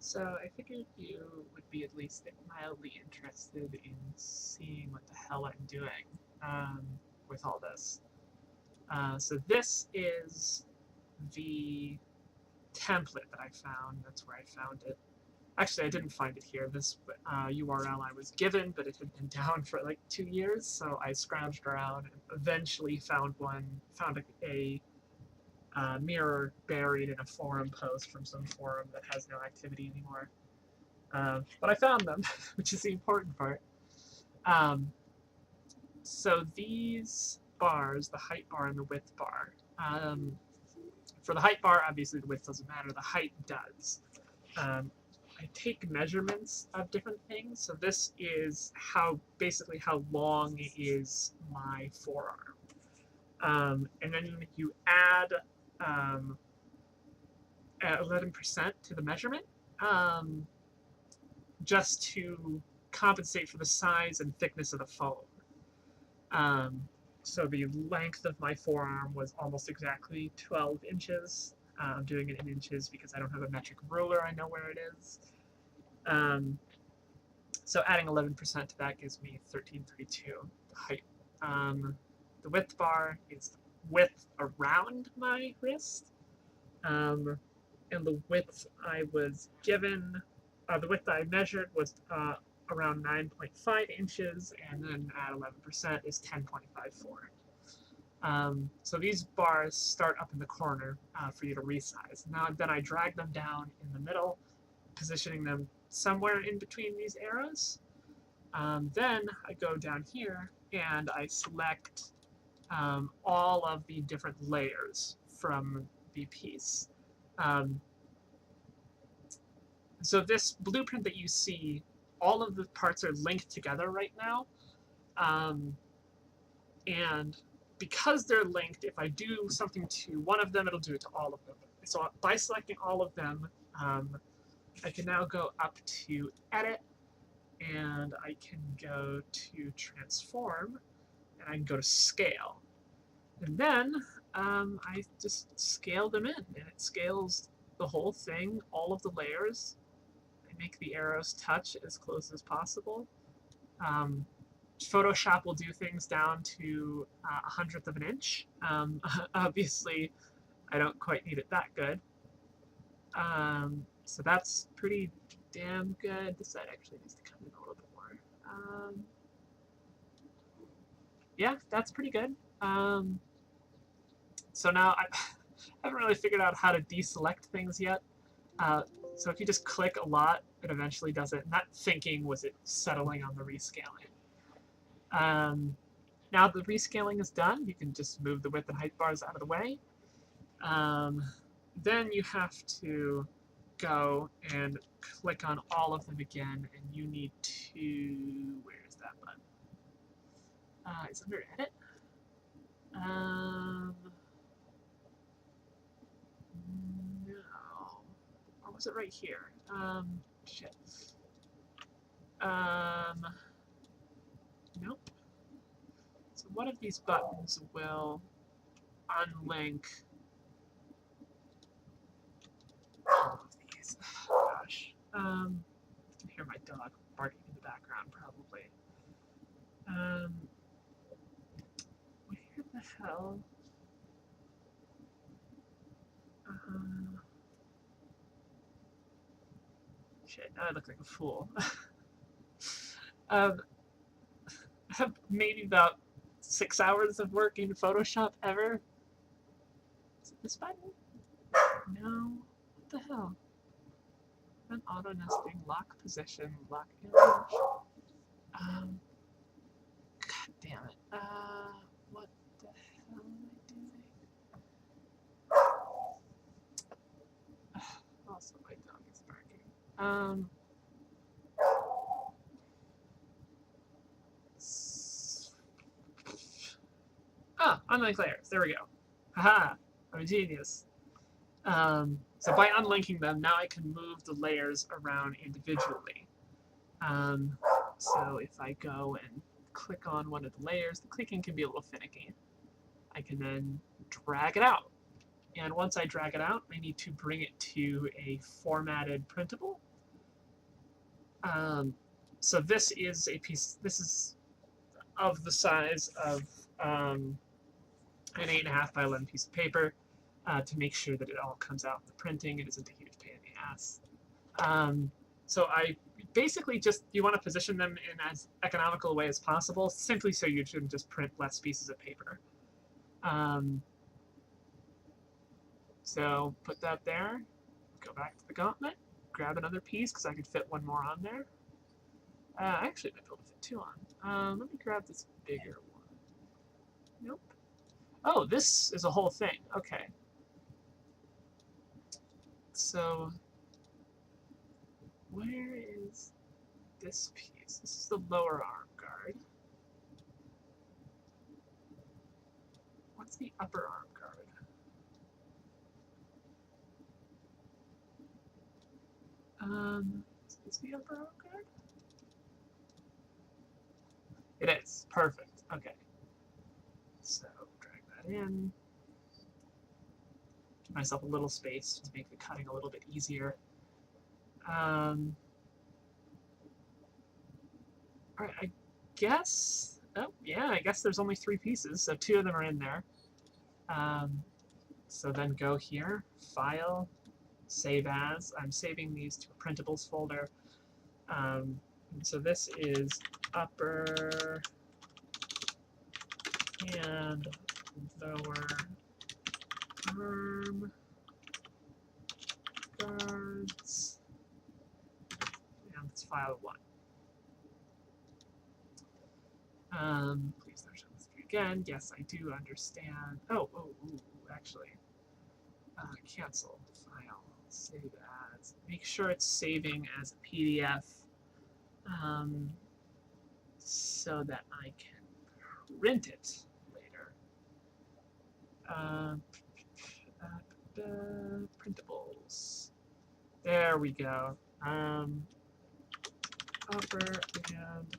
So I figured you would be at least mildly interested in seeing what the hell I'm doing um, with all this. So this is the template that I found. That's where I found it. Actually, I didn't find it here. This URL I was given, but it had been down for like 2 years, so I scrounged around and eventually found a mirror buried in a forum post from some forum that has no activity anymore. But I found them, which is the important part. Um, so these bars, the height bar and the width bar, for the height bar, obviously the width doesn't matter, the height does. I take measurements of different things, so this is basically how long is my forearm. And then you add 11% to the measurement, just to compensate for the size and thickness of the foam. So the length of my forearm was almost exactly 12 inches. I'm doing it in inches because I don't have a metric ruler. I know where it is. So adding 11% to that gives me 1332. The height. The width bar is the width around my wrist. And the width I was given, the width I measured was around 9.5 inches, and then at 11% is 10.54. So these bars start up in the corner for you to resize. Now then I drag them down in the middle, positioning them somewhere in between these arrows. Then I go down here and I select all of the different layers from the piece. So this blueprint that you see, all of the parts are linked together right now. And because they're linked, if I do something to one of them, it'll do it to all of them. So by selecting all of them, I can now go up to Edit, and I can go to Transform, and I can go to Scale. And then I just scale them in, and it scales the whole thing, all of the layers. I make the arrows touch as close as possible. Photoshop will do things down to a hundredth of an inch. Obviously, I don't quite need it that good. So that's pretty damn good. This side actually needs to come in a little bit more. Yeah, that's pretty good. So now I haven't really figured out how to deselect things yet. So if you just click a lot, it eventually does it. Not thinking was it settling on the rescaling. Now the rescaling is done, you can just move the width and height bars out of the way. Then you have to go and click on all of them again, and you need to, where is that button? It's under Edit. No. Or was it right here? Shit. Nope. So one of these buttons will unlink all of these. Gosh. I can hear my dog barking in the background, probably. Where the hell? Shit, now I look like a fool. I have maybe about 6 hours of work in Photoshop ever. Is it this button? No. What the hell? Then auto nesting, lock position, lock image. God damn it. What the hell am I doing? Also, my dog is barking. Unlink layers. There we go. Haha, I'm a genius. So by unlinking them, now I can move the layers around individually. So if I go and click on one of the layers, the clicking can be a little finicky. I can then drag it out. And once I drag it out, I need to bring it to a formatted printable. So this is a piece. This is of the size of an 8.5 by 11 piece of paper. To make sure that it all comes out in the printing. It isn't a huge pain in the ass. So I basically you want to position them in as economical a way as possible, simply so you can just print less pieces of paper. So put that there, go back to the gauntlet, grab another piece because I could fit one more on there. I actually might be able to fit two on. Let me grab this bigger one. Nope. Oh, this is a whole thing. Okay. So where is this piece? This is the lower arm guard. What's the upper arm guard? Is this the upper arm guard? It is. Perfect. Okay. So drag that in. Give myself a little space to make the cutting a little bit easier. All right, I guess. Oh, yeah, I guess there's only 3 pieces, so 2 of them are in there. So then go here, File, Save As. I'm saving these to a printables folder. So this is upper and lower arm guards. And it's file 1. Please don't show this again. Yes, I do understand. Actually. Cancel file, save as. Make sure it's saving as a PDF so that I can print it later. Printables. There we go. Upper and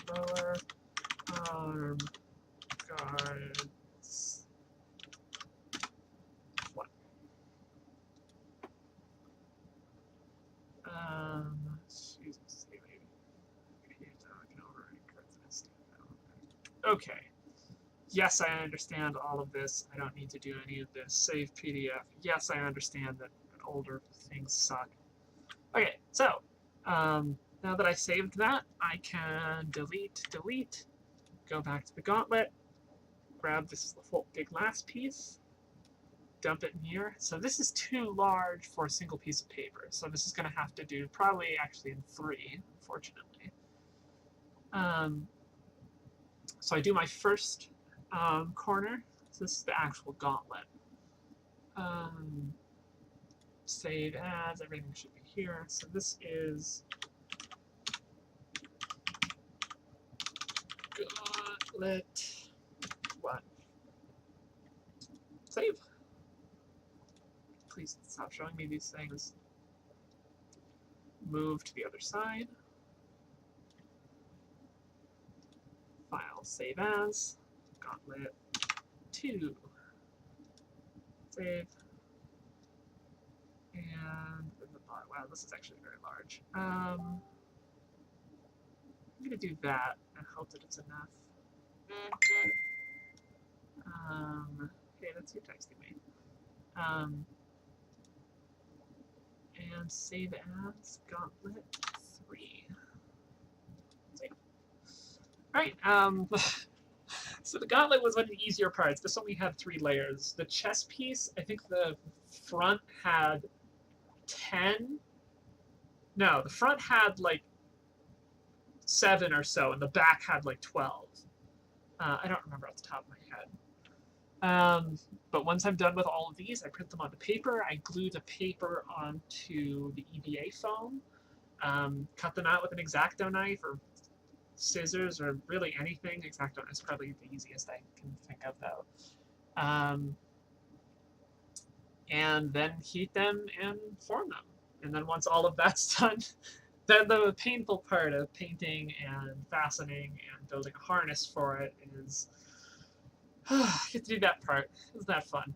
lower arm guards. 1. Okay. Yes, I understand all of this. I don't need to do any of this. Save PDF. Yes, I understand that older things suck. Okay, so now that I saved that, I can delete, go back to the gauntlet, grab this whole big last piece, dump it in here. So this is too large for a single piece of paper. So this is going to have to do probably actually in 3, unfortunately. So I do my first corner. So this is the actual gauntlet. Save as, everything should be here. So this is gauntlet 1. Save. Please stop showing me these things. Move to the other side. File, save as, gauntlet 2. Save. And wow, this is actually very large. I'm gonna do that and hope that it's enough. Okay, that's you texting me. And save as gauntlet 3. Save. Right. So the gauntlet was one of the easier parts. This only had 3 layers. The chest piece, I think the front had 10. No, the front had like 7 or so, and the back had like 12. I don't remember off the top of my head. But once I'm done with all of these, I print them onto paper. I glue the paper onto the EVA foam. Cut them out with an X-Acto knife or scissors or really anything. X-Acto is probably the easiest I can think of, though. And then heat them and form them. And then once all of that's done, then the painful part of painting and fastening and building a harness for it is you get to do that part. Isn't that fun?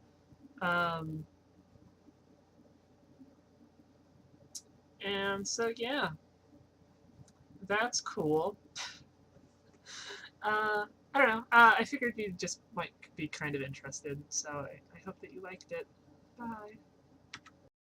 And so yeah, that's cool. I don't know. I figured you just might be kind of interested, so I hope that you liked it. Bye.